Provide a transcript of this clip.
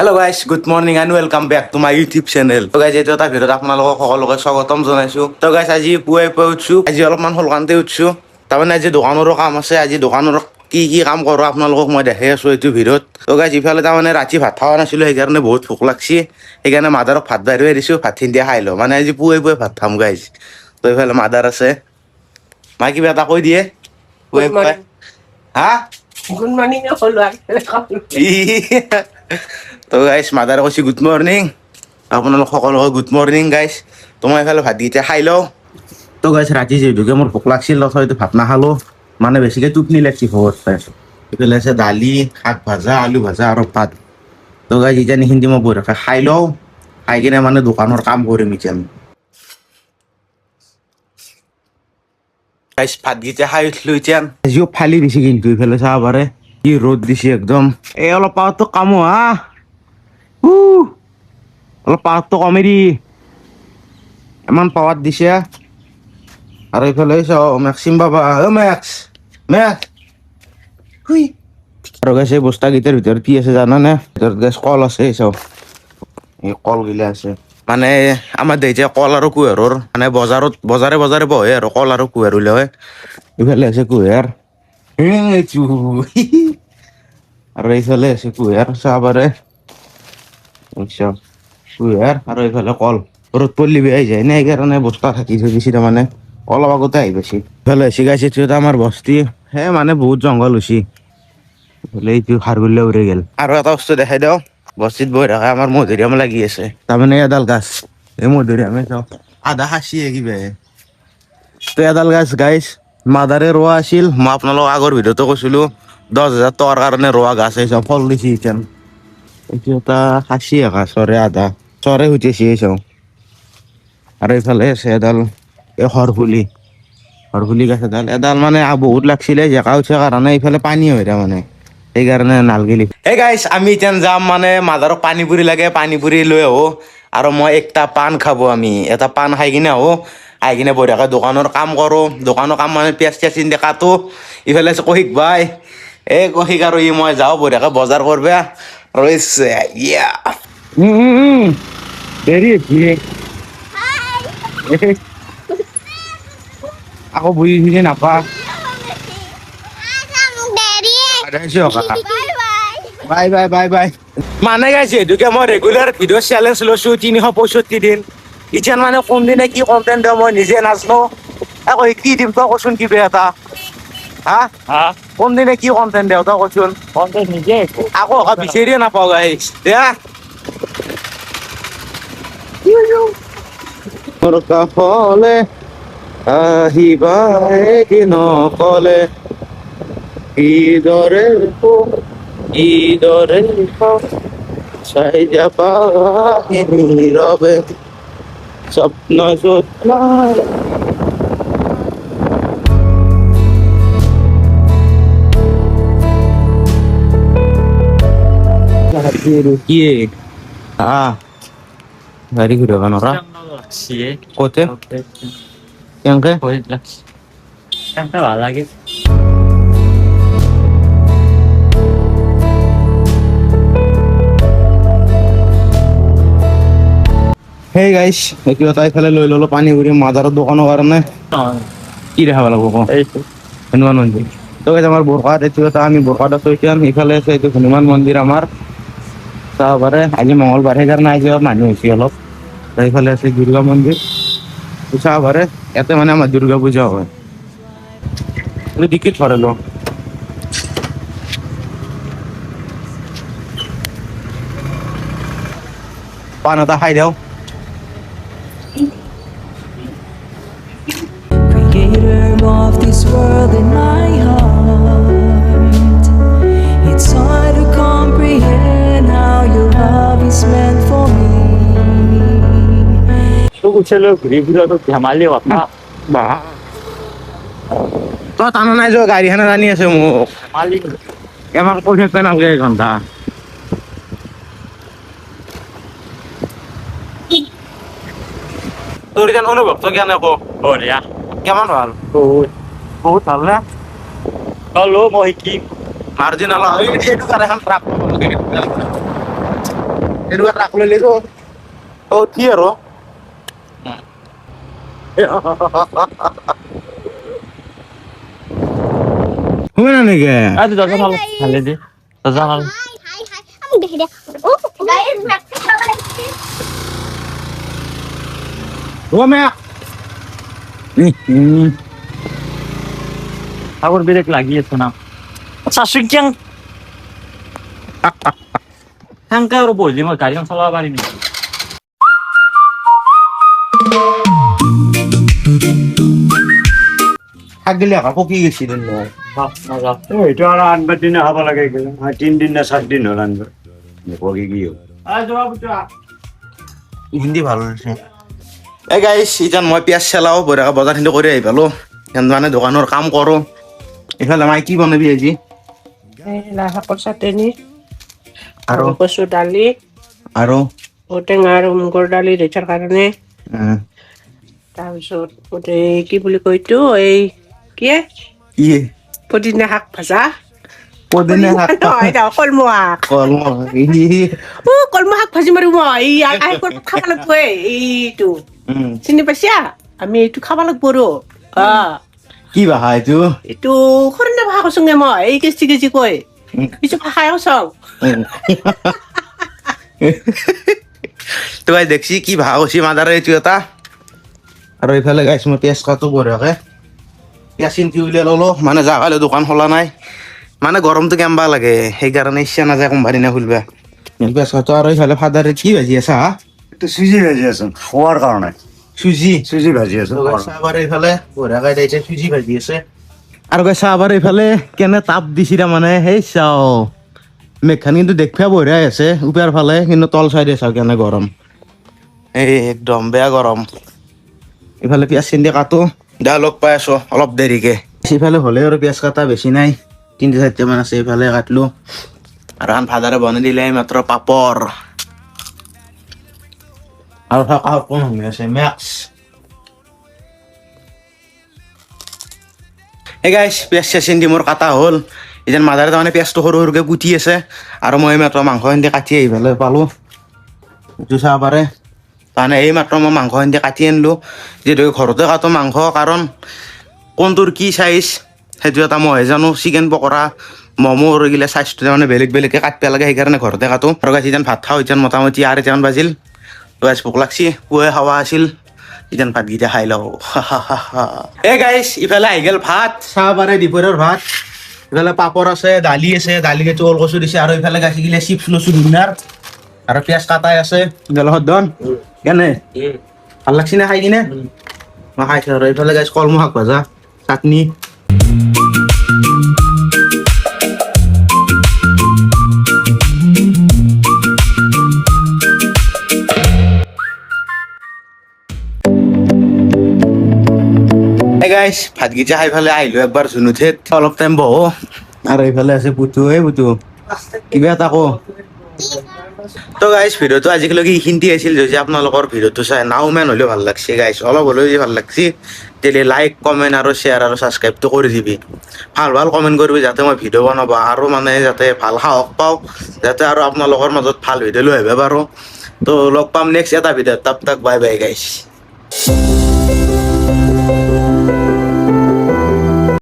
Hello' guys, good morning and welcome back to my YouTube channel. তো guys, এইটো এটা ভিডিঅ'ত আপোনালোকক সকলোকে স্বাগতম জনাইছো। তো গাইজ, আজি পুৱাই উঠছো, আজি অলপমান সোনকালতে উঠছো। তাৰমানে আজি দোকানৰো কাম আছে, আজি দোকানৰ কি কি কাম কৰো আপোনালোকক মই দেখাই আছো এইটো ভিডিঅ'ত। তো গাইজ, ইফালে তাৰমানে ৰাতি ভাত খোৱা নাছিলো, সেইকাৰণে বহুত ভোক লাগছি। সেইকাৰণে মাদাৰক ভাত বাঢ়িয়ে দিছো, ভাতখিনি দিয়ে খাই লওঁ। মানে আজি পুৱাই ভাত খাম গাইজ। তো এইফালে মাদাৰ আছে, মায়ে কিবা এটা কৈ দিয়ে পুৱাই পুৱাই। হা? গুড মৰ্ণিং তো গাইজ, মাদাৰে কৈছে গুড মৰ্ণিং। আপোনালোক সকলোকে গুড মৰ্ণিং গাইজ। তো মই এইফালে ভাতকেইটা খাই লওঁ। তো গাইজ, ৰাতি যিহেতুকে মোৰ ভোক লাগছিল, তথাপিতো ভাত নাখালো। মানে বেছিকে টোপনি লাগছি ভোকত পাই। এইফালে আছে দালি, শাক ভাজা, আলু ভাজা আৰু ভাত। তো গাইজ, এতিয়া নিখিনি মই বঢ়িয়াকৈ খাই লওঁ, খাই কিনে মানে দোকানৰ কাম কৰিম এতিয়া। গাইজ, ভাতকেইটা খাই উঠিলো এতিয়া। আজিও ফালি দিছে কিন্তু ইফালে চাব পাৰে, কি ৰ'দ দিছে একদম। এই অলপ পাৱাৰটো কামো হা, অলপ পাৱাৰটো কমে দি, ইমান পাৱাৰ দিছে। আৰু এইফালে চাওঁ মেক্সিম বাবা, মেক্স আৰু গাইছ, এই বস্তাকেইটাৰ ভিতৰত কি আছে জানানে? ভিতৰত গাইছ কল আছে, চাওঁ এই কলগিলা আছে। মানে আমাৰ দেউতাই কল আৰু কুঁহিয়াৰৰ মানে বজাৰে বজাৰে বহে আৰু কল আৰু কুঁহিয়াৰ লয়। ইফালে আছে কুঁহিয়াৰ, আৰু এইফালে আছে কুঁহিয়াৰ চাব পাৰে, কুঁহিয়াৰ আৰু এইফালে কল। ৰ'দ পৰিলে বেয়াই যায় নে, সেইকাৰণে বস্তা ঢাকি থৈ দিছে। তাৰমানে অলপ আগতে আহি পাইছে। ইফালে হৈছে গাইছ, এইটো আমাৰ বস্তি হে, মানে বহুত জংঘল হৈছে। এইটো খাৰগিলা উৰি গেল। আৰু এটা বস্তু দেখাই দিওঁ, বস্তিত বহি থকা আমাৰ মধুৰিআম লাগি আছে। তাৰমানে এডাল গাছ, এই মধুৰিআমে চাওঁ আধা খাইছে কিবা। তো এডাল গাছ গাইছ মাদাৰে ৰোৱা আছিল। মই আপোনালোকক আগৰ ভিডিঅ'টো কৈছিলো 10,000 টকাৰ কাৰণে ৰোৱা গাছ আহিছে, ফল দিছে এতিয়া। এইটো এটা খাচী গাছৰে আধা চৰে উঠিছে চাওঁ। আৰু এইফালে আছে এডাল এই হৰপুলি গছ এডাল মানে বহুত লাগছিলে, জেকা উঠিছে কাৰণে এইফালে পানী হয় তাৰমানে, সেইকাৰণে নালগিলি। এই গাইছ, আমি এতিয়া যাম মানে মাদাৰক পানী পুৰি লাগে, পানী পুৰি লৈ আহো। আৰু মই একটা পাণ খাব, আমি এটা পাণ খাই কিনে আহো। আহি কিনে বঢ়িয়াকৈ দোকানৰ কাম কৰোঁ। দোকানৰ কাম মানে পিঁয়াজ চিয়াজ চিন্তি কাটো। ইফালে আছে কৌশিক ভাই, এই কৌশিক আৰু মই যাওঁ বঢ়িয়াকৈ বজাৰ কৰিব ৰৈছে। দেৰি আকৌ বুজি চুজি নাপা। Bye bye bye bye. মানে গাইছে সেইটোকে মই ৰেগুলাৰ ভিডিঅ' চেলেঞ্জ লৈছো 365 দিন। এতিয়া মানে কোনদিনে কি কণ্টেণ্ট দিওঁ মই নিজে নাজানো। আকৌ কি দিম তই কচোন, কিবা এটা হা কোনদিনে কি কণ্টেণ্ট দিওঁ তই কচোন। নিজে আকৌ বিচাৰিয়ে নাপাওঁ গাইছ। দিয়া মোৰ কাষলে আহিবা এদিন অকলে, ইদৰে চাই যাবা নীৰৱে স্বপ্ন য'ত रुकिए। हाँ, गाड़ी घूरेगा नोरा कोते क्या লাগে। Hey guys, এইটো এটা ইফালে লৈ ললো পানী ঘূৰি মাদাৰৰ দোকানৰ কাৰণে। কি দেখাব লাগিব কওঁ, হনুমান মন্দিৰ। তো গাইছ, আমাৰ বৰপাত এইটো এটা, আমি বৰপাত আছো এতিয়া। ইফালে আছে এইটো হনুমান মন্দিৰ আমাৰ চাব পাৰে। আজি মঙ্গলবাৰ সেইকাৰণে আজি মানুহ হৈছে অলপ। এইফালে আছে দুৰ্গা মন্দিৰ চাব পাৰে, ইয়াতে মানে আমাৰ দুৰ্গা পূজা হয়। টিকেট ভৰালো, পাণ এটা খাই দিওঁ। Creator of this world in my heart, it's hard to comprehend how your love is meant for me. তো উঠেলো ঘূৰি ফুৰা তো ধেমালি কথা। বা তই টানা নাই যোৱা, গাড়ীখনে টানি আছে মোক। ধেমালি এমাক কৈ থাকিব নালাগে এঘণ্টা। তোৰ এতিয়া অনুভৱটো কেনে কওঁ, বঢ়িয়া, কেমন ভাল? বহুত বহুত ভাল নে? চলো মই শিকিম। মাৰ্জিন অলপ এইটো কাৰণে এখন ট্ৰাক এনেকুৱা ট্ৰাক লৈ লৈছো অ কি আৰু শুনে না নেকি Ah, du dörfst mal. Halle di. Das ist mal. Hi. Kamu udah dia. Oh, guys, ও মেয়া Aku birek lagi ya sana. Sasuk yang. Hangka ro bolji mo gari yang salah bari ni. থাকিলে আকৌ কি গেছিলেন মই Masa. এইটো আৰু আনবাৰ দিনে খাব লাগে 3 দিন না 4 দিন হ'ল আনবাৰ নকবি কি হ'ল Ah, jawab buta. হিন্দী ভাল হৈছে এই গাইছ ইতান মই পিয়াজ চেলাও বঢ়িয়াকৈ বজাৰ খিনি কৰি আহি পালো মানে দোকানৰ কাম কৰো এইফালে মাই কি বনাবি আজি লাই শাকৰ চাটনি আৰু আৰু কচু দালি আৰু ঔটেঙা আৰু মুগৰ দালি দেউতাৰ কাৰণে তাৰপিছত কি বুলি কয় এইটো এই কি কি পদিনা শাক ভাজা পদিনা শাক নহয় কলমৌ শাক কলমৌ শাক ভাজি মাৰো মই খাব লাগিব এইটো চিনি পাইছা আমি এইটো খাব লাগিব আৰু কি ভাষা এইটো এইটো সৰু ভাষা কৈছোঙে মই এই কেজি কৈ কিছু ভাষাই কৈছং তো গাইছ দেখছি কি ভাষা কৈছি মাদাৰে এইটো এটা আৰু এইফালে গাইছ মই পিয়াজ কাটো বঢ়িয়াকৈ পিয়াজ চিন্তি উলিয়াই ললো মানে জাগালৈ দোকান খোলা নাই মানে গৰমটো কেম্বা লাগে সেইকাৰণে ইচ্ছা নাযায় কোনোবা দিনা খুলিবা পিয়াজ কাটো আৰু এইফালে ফাদাৰে কি ভাজি আছে হা এইটো চুজি ভাজি আছো খোৱাৰ কাৰণে চুজি চুজি ভাজি আছো চাহবাৰ এইফালে বঢ়িয়াকৈ দিছে চুজি ভাজি আছে আৰু গাইছ চাহবাৰ এইফালে কেনে তাপ দিছি তাৰমানে সেই চাও মেঘখান কিন্তু দেখবা বঢ়িয়াই আছে ওপৰ ফালে কিন্তু তল চাইডে চাও কেনে গৰম এই একদম বেয়া গৰম ইফালে পিয়াজ চিন্দি কাটো দা লগ পাই আছো অলপ দেৰিকে সিফালে হ'লে আৰু পিয়াজ কাটা বেছি নাই 3-4 মান আছে এইফালে কাটলো আৰু আন ফাদাৰে বনাই দিলে মাত্ৰ পাপৰ আৰু থকা কোন হৈ আছে মেক্স এই গাইছ পিয়াজ চিন্দি মোৰ কাটা হ'ল এতিয়া মাদাৰে তাৰমানে পিয়াজটো সৰু সৰুকৈ কুটি আছে আৰু মই মাত্ৰ মাংস খিনি কাটি আহি পেলাই পালোঁ এইটো চাব পাৰে তাৰমানে এই মাত্ৰ মই মাংস খিনি কাটি আনিলোঁ যিহেতু ঘৰতে কাটো মাংস কাৰণ কোনটোৰ কি চাইজ সেইটো এটা মই জানো চিকেন পকৰা ম'ম'ৰ এইগিলা চাইজটো তাৰমানে বেলেগ বেলেগকৈ কাটিব লাগে সেইকাৰণে ঘৰতে কাটো আৰু গাইছ এতিয়া ভাত খাওঁ এতিয়া মোটামুটি 8:30 বাজিল গাইছ ভোক লাগছি পুৱাই খাৱা আছিল এতিয়া ভাতকেইটা খাই লওঁ এই গাইছ ইফালে আহি গ'ল ভাত চাব পাৰে দুপৰীয়াৰ ভাত ইফালে পাপৰ আছে দালিকেইটো ওলকচু দিছে আৰু ইফালে গাইছ গিলা চিপছ লৈছোঁ দুদিনাৰ আৰু পিয়াজ কাটাই আছে গেলত দন কেনে ভাল লাগছি না খাই কিনে মই খাইছোঁ আৰু এইফালে গাইছ কলমৌ শাক ভাজা চাটনি গাইছ ভাতকেইটা খাই পেলাই আহিলোঁ একবাৰ জুনুঠেত অলপ টাইম বহো আৰু এইফালে আছে পুতু কিবা এটা কো তো গাইছ ভিডিঅ'টো আজিলৈকে এইখিনিতে আছিল যদি আপোনালোকৰ ভিডিঅ'টো চাই নাওমেন হ'লেও ভাল লাগছে গাইছ অলপ হ'লেও যদি ভাল লাগছে তেতিয়াহ'লে লাইক কমেণ্ট আৰু শ্বেয়াৰ আৰু ছাবস্ক্ৰাইবটো কৰি দিবি ভাল কমেণ্ট কৰিবি যাতে মই ভিডিঅ' বনাব আৰু মানে যাতে ভাল সাহস পাওঁ যাতে আৰু আপোনালোকৰ মাজত ভাল ভিডিঅ' লৈ আহিব পাৰোঁ তো লগ পাম নেক্সট এটা ভিডিঅ'ত তাক বাই বাই গাইছ